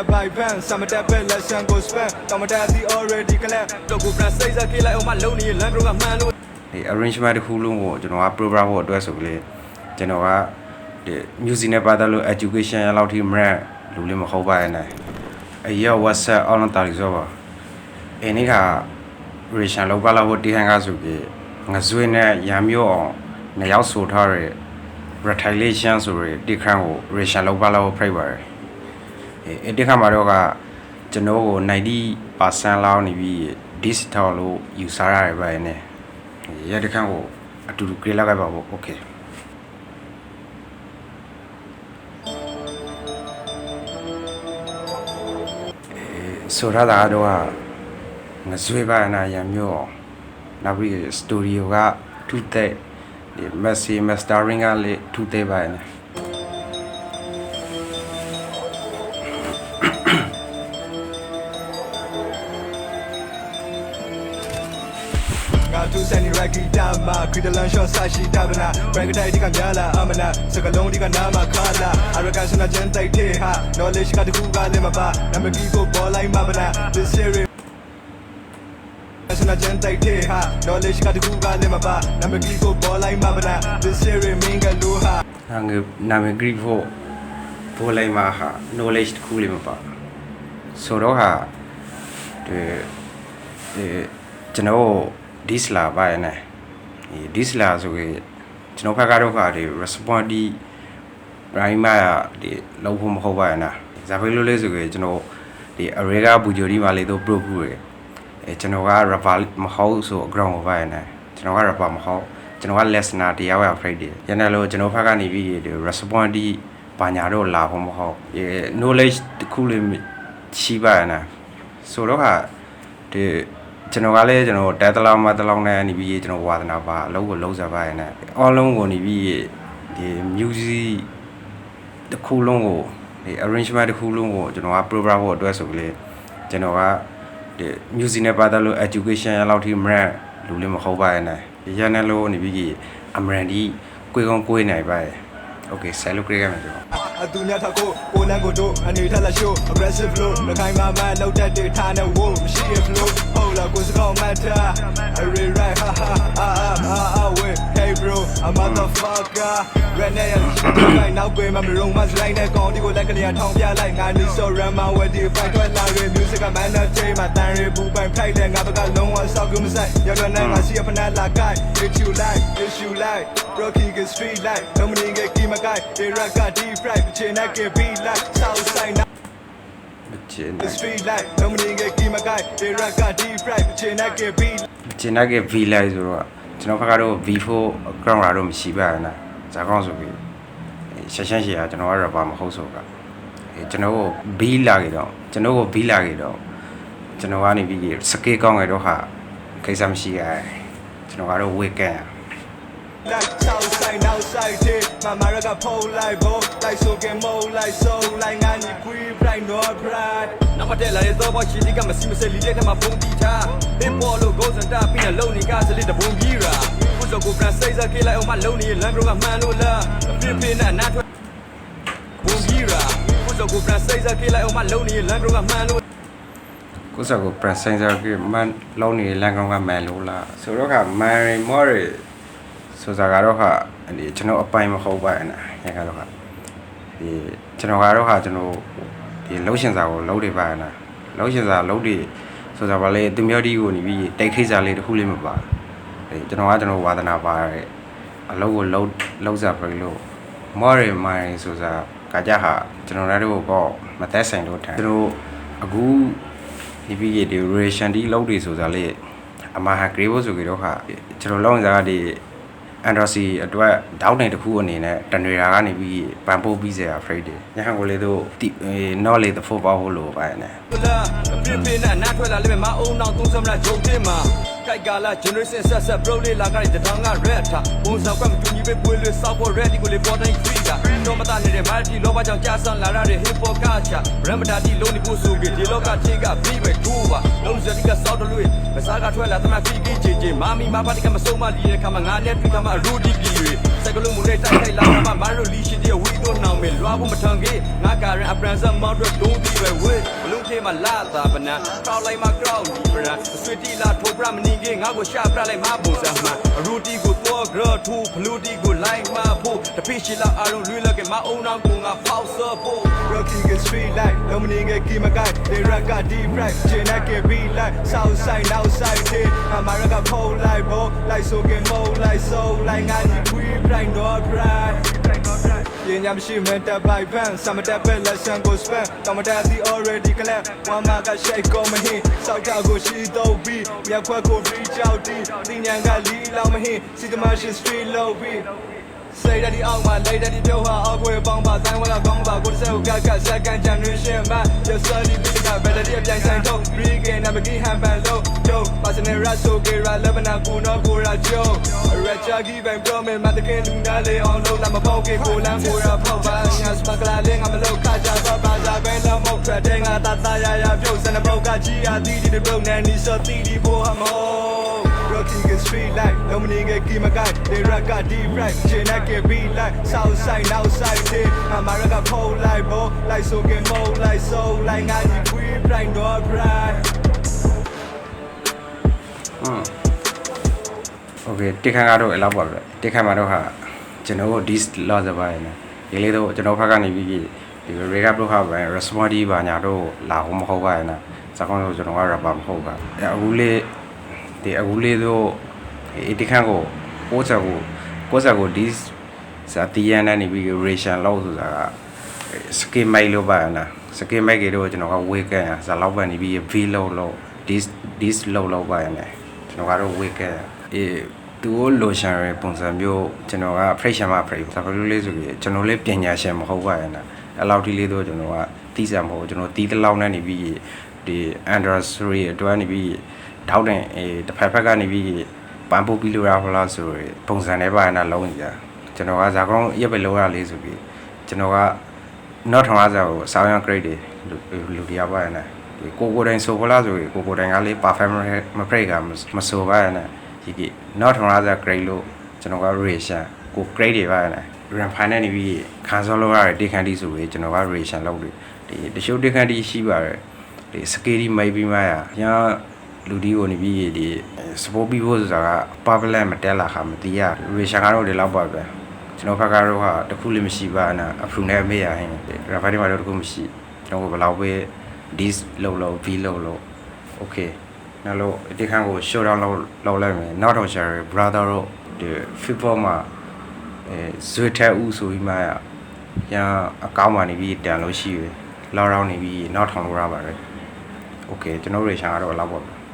that by van some that bell lesson go spend some that the already clap logo brand size ကလိုက်အောင်မလုံးနေလမ်းကတော့မှန်လို့ဒီ arrangement တစ်ခုလုံးကိုကျွန်တော်က program ဖို့အတွက်ဆိုကြလေကျွန်တော်ကဒီ music နဲ့ပတ်သက်လို့ education ရလောက်ထိမရလူလေးမဟုတ်ပါရဲ့နဲ့အရော WhatsApp online တာလီဆိုပါအင်းက relation လောက်ပါလို့တီဟန်ကဆိုပြီးငဇွေနဲ့ရံမျိုးအောင်နှစ်ယောက်ဆိုထားတဲ့ retaliation ဆိုရတဲ့ခန်းကို relation လောက်ပါလို့ဖိတ်ပါတယ်ဒီခါမှာတော့ကကျွန်တော်ကို 90% လောက်နေပြီး digital လို့ယူဆရတယ်ပဲနဲ့ရတဲ့ခန်းကိုအတူတူ create လုပ်ခဲ့ပါဘူး okay ဆိုရတာတော့ငဇွေပါနာရမျိုးနောက်ပြီး studio ကထူးတဲ့ဒီ mastering ကလေထူးတဲ့ပါနေသူစနေရကီတာမာခရီးတလန်ရှော့ဆာရှိတာဗနာဘရန်ကတိုင်ဒီကများလာအမနာစကလုံးဒီကနာမခါလာအရကန်စနာဂျန်တိုက်တဲ့ဟာ knowledge ကတကူကလည်းမပါနမကီကိုပေါ်လိုက်မှာဗနာ this series စနာဂျန်တိုက်တဲ့ဟာ knowledge ကတကူကလည်းမပါနမကီကိုပေါ်လိုက်မှာဗနာ this series မင်းကလိုဟာငါနာမကီဖို့ပေါ်လိုက်မှာဟာ knowledge တကူလည်းမပါဆိုတော့ဟာဒီကျွန်တော်disla ပါရနေဒီ disla ဆိုရင်ကျွန်တော်ဖက်ကတော့ဒီ response ဒီ primer ဒီလောက်ဖို့မဟုတ်ပါရနာဇာဖေးလို့လေးဆိုရင်ကျွန်တော်ဒီ array ကဘူဂျိုဒီမှာလေးတော့ proof ရကျွန်တော်က rapper မဟုတ်ဆို ground ပါရနေကျွန်တော်က rapper မဟုတ်ကျွန်တော်က listener တရားဝယ် afraid တယ်ရနေလို့ကျွန်တော်ဖက်ကနေပြီးဒီ response ဒီဘာညာတော့လာဖို့မဟုတ် knowledge တခုလေးရှိပါရနာဆိုတော့ဟာဒီကျွန်တော်ကလည်းကျွန်တော်တဲတလောင်းမတလောင်းနဲ့နေပြီးကျွန်တော်ဝါသနာပါအလုပ်ကိုလုံးစားပါရဲ့နဲ့အားလုံးကိုနေပြီးဒီ music တစ်ခုလုံးကိုဒီ arrangement တစ်ခုလုံးကိုကျွန်တော်က program ဖို့အတွက်ဆိုကြလေကျွန်တော်ကဒီ music နဲ့ပတ်သက်လို့ education ရလောက်ထိမရလူလေးမဟုတ်ပါရဲ့နဲ့ရန်နယ်လို့နေပြီးအမရန်ဒီကိုယ်ကောင်းကိုယ်နိုင်ပါရဲ့ okay ဆယ်လို့ကြရမယ်ကျွန်တော်အတူညထားကိုလန်းကိုတို့အနေထားလက်ရှိုး aggressive flow လခိုင်မာမလောက်တတ်တဲ့ထားနဲ့ wow မရှိရ flow ဟုတ်လားကိုစကောင်းမှတ်တာ I really right ha ha wait hey bro I'm motherfucker right now right now ကိုမမရုံမစလိုက်တဲ့ကောင်ဒီကိုလက်ကလေးထောင်ပြလိုက်ငါနီဆိုရမ်းမဝဲဒီဖိုက်ထွက်လာရဲ့ music ကမန်နာတေးမှာတန်ရပူပိုင်ဖိုက်တဲ့ငါဘကလုံးဝဆောက်ကူမဆိုင်ရောက်တော့နိုင်ငါစီဖနာလာကိုက် if you like issue like broken get street like လုံးမင်းကကီမကိုက်ဒီရက်က deep rightချင်တဲ့ကဘီလိုက် south side ချင်တဲ့ street light လုံးမင်းကကီမကိုက်ဒီရက်က deep right ချင်တဲ့ကဘီချင်တဲ့က V လိုက်ဆိုတော့ကျွန်တော်ဘက်ကတော့ V4 ground လာတော့မရှိပါဘူးနာဇာကောင်းဆိုပြီးရှက်ရှက်ကျွန်တော်က rapper မဟုတ်ဆိုကကျွန်တော်ကို B လာခဲ့တော့ကျွန်တော်ကနေပြီးစကေးကောင်းခဲ့တော့ဟာကိစ္စမရှိရကျွန်တော်ကတော့ weekend like outside outside it mama raga pull like bo like so get more like so like ngani free right no pride နမတဲ့လာတဲ့တော့ရှိဒီကမစီမစလီတဲ့ထမှာပုံတီထားဟစ်ပေါ်လို့ goes and tap ပြီးလုံနေကစလစ်တပုံကြီးရာကိုစကို brand size ကလိုက်အောင်မလုံနေလမ်းကတော့မှန်လို့လားပြင်းပြင်းနဲ့နားထွက်ပုံကြီးရာကိုစကို brand size ကလိုက်အောင်မလုံနေလမ်းကတော့မှန်လို့ကိုစကို brand size ကမှန်လုံနေလမ်းကောင်းကမှန်လို့လားဆိုတော့က Mary Moreဆိုစားကတော့ဟာဒီကျွန်တော်အပိုင်မဟုတ်ပါနဲ့ရကတော့ဟာဒီကျွန်တော်ကတော့ဟာကျွန်တော်ဒီလှုပ်ရှင်စာကိုလှုပ်နေပါနဲ့လှုပ်ရှင်စာလှုပ်တွေဆိုစားပါလေသူမျိုးဒီကိုနေပြီးတိုက်ခိစားလေးတစ်ခုလေးမပါဒီကျွန်တော်ဝါသနာပါရဲ့အလုပ်ကိုလှုပ်စားပြလို့မော်ရီမိုင်းဆိုစားကကြဟာကျွန်တော်တို့ကတော့မသက်ဆိုင်လို့ထားကျွန်တော်အခုဒီပြီးဒီ relation ဒီလှုပ်တွေဆိုစားလေအမဟာ grade ဆိုကြတော့ဟာကျွန်တော်လောက်စားဒီAndrosi အတွက်တောင်းနိုင်တစ်ခုအနေနဲ့တနေရာကနေပြီးပန်ပိုးပြီးစရာ afraid တယ်ညဟန်ကိုလေတို့ not le the football ဟိုလိုပါနဲ့ပြင်းပြင်းနဲ့နားထွက်လာလိမ့်မယ်မအောင်တော့သုံးစမလားဂျုံတင်မှာကြိုက်ကာလာ generation ဆက် bro လေးလာကြတဲ့တောင်က red ထားပုံစံကွက်မတူညီပဲပွေးလို့ south for ready ကိုလေပေါ်တိုင်း free တာ တော့မသားနေတဲ့မာတီလောဘကြောင့်ကြာဆန်းလာရတဲ့ hip hop culture ရမ်မတာတီလုံးနေဖို့ဆိုပြီးဒီလောကချင်းကပြီးပဲထိုးပါလုံးစတိကစောက်တလွေမစားကထွက်လာသမားဖီကီချေချေမာမီမာပါတိကမဆုံးမလီတဲ့ခါမှာငါနဲ့တွေ့ခါမှာရူဒီကီတွေစကလုံးမူနဲ့တိုက်ခိုက်လာမှာမာရိုလီရှိတဲ့ဝီတော့နောင်မေလွားဖို့မထန်ကေငါကရင်အပရန်ဆမ်မောက်တော့လုံးပြီးပဲဝေးဘလုံးထဲမှာလာတာပနာတောက်လိုက်မှာ crowd ဒီပရာဆွေတီလာထိုးပရမနီကေငါကိုရှာပြလိုက်မှာပုံစံမှာရူဒီကိုတော့ girl ထူဘလူးဒီကိုလိုက်မှာဖို့တပိရှိလာအရုံလွေးလက်ကမအုံနောက်ကိုငါဖောက်ဆော့ဖို့ Rocking the street light လုံးမနေငယ်ကီမကိုက်တွေရက deep right ကျင်းတဲ့ be like south side north side တဲ့အမရက pull like ball like so get more like so like ငါဒီ we bright not bright ပညာမရှိမတက်ပိုက်ပန်းစမတက်ပဲလက်ဆန်ကို spam တမတက်ဒီ already clap ဝမ်းမက shake ကိုမဟင်းစောက်တာကိုရှိတော့ပြီးမြက်ခွက်ကို reach out တီညံကလီလောက်မဟင်းစီတမရှိ street low beat Say that the out my lady that the bill her all way bong ba time when I bong ba go to say got second generation man just study big got better the blind sign talk big and I'm getting hand ban low yo passing the rat so get right love na go no go ra jo red jaggy ban bro me ma the kin luna le on low la ma phone ke go lan go ra phone ba nya smakla le nga ma low ka ja ba ba ja ban la mo tra de nga ta ta ya ya pyo san bro ka ji ya di di bro na ni so ti di bo ha mo Rocking the street light, dominating a game of guy. They rock got deep right, chin I can be like south side, outside day. I'm a rock pole like ball, like so get more like so, like I need queen, blind door bright. Okay တိခါကတော့အလောက်ပါပဲတိခါမှာတော့ဟာကျွန်တော်တို့ this law စပိုင်းနဲ့ဒီလေးတော့ကျွန်တော်ဘက်ကနေပြီးဒီ recap လုပ်ဟာပဲ response ပါညာတော့လာအောင်မဟုတ်ပါရဲ့နော်စကောင်းတော့ကျွန်တော်က rapper မဟုတ်ပါအခုလေးဒီအခုလေးတော့ဒီခါကိုကိုစကို this စတီယန်နဲ့နေပြီး ration လောက်ဆိုတာက skin mic လို့ပါနော် skin mic ကတော့ကျွန်တော်က wake ကဇာလောက်ပဲနေပြီး v လောက် this လောက်ပါရဲ့ကျွန်တော်ကတော့ wake ကသူ့လိုရှာရပုံစံမျိုးကျွန်တော်က pressure မှာ pressure ဒါပေမဲ့လေးဆိုပြီးကျွန်တော်လေးပညာရှင်မဟုတ်ပါရဲ့နော်အဲ့လောက်ဒီလေးတော့ကျွန်တော်ကတီးစံမဟုတ်ကျွန်တော်တီးတလောက်နဲ့နေပြီးဒီ Android 3အတွက်နေပြီးတောက်တယ်တစ်ဖက်ကနေပြီးပန်ပို့ပြီးလို့ရဖလားဆိုရပုံစံနဲ့ပါနာလုံးကြကျွန်တော်ကဇာကောင်းရက်ပဲလောက်ရလေးဆိုပြီးကျွန်တော်က not ထောင်အားစားကိုစောင်းရ grade တွေလူတရားပါရဲ့နော်ဒီကိုတိုင်းဆိုဖလားဆိုရကိုတိုင်းကလေး perfect မ break ကမဆိုပါရဲ့နော်ဒီ not ထောင်အားစား grade လို့ကျွန်တော်က ration ကို grade တွေပါရဲ့နော် run file နဲ့နေပြီးခံစောလို့ရတဲ့တေခန်တီဆိုပြီးကျွန်တော်က ration လောက်တယ်ဒီတချို့တေခန်တီရှိပါတယ်ဒီ scale မိုက်ပြီးမှညာလူဒီကိုနေပြီးဒီ support ပြီးဖို့ဆိုတာက public မတက်လာခါမသိရ ration ကတော့ဒီလောက်ပါပဲကျွန်တော်ဖက်ကတော့ဟာတခုလည်းမရှိပါနဲ့ approve နဲ့မေးရဟင်း graphic တွေမှာတော့တခုမရှိကျွန်တော်ဘယ်လောက်ပဲ this လောက် v လောက် okay နောက်လို့ဒီခန်းကို show down လောက်လိုက်မယ်နောက်တော့ share brother တို့ဒီ football မှာဇွေထဲဦးဆိုပြီးမှညာအကောင်းမှနေပြီးတန်လို့ရှိရလောက်နေပြီးနောက်ထောင်လို့ရပါတယ် okay ကျွန်တော် ration ကတော့လောက်ပါ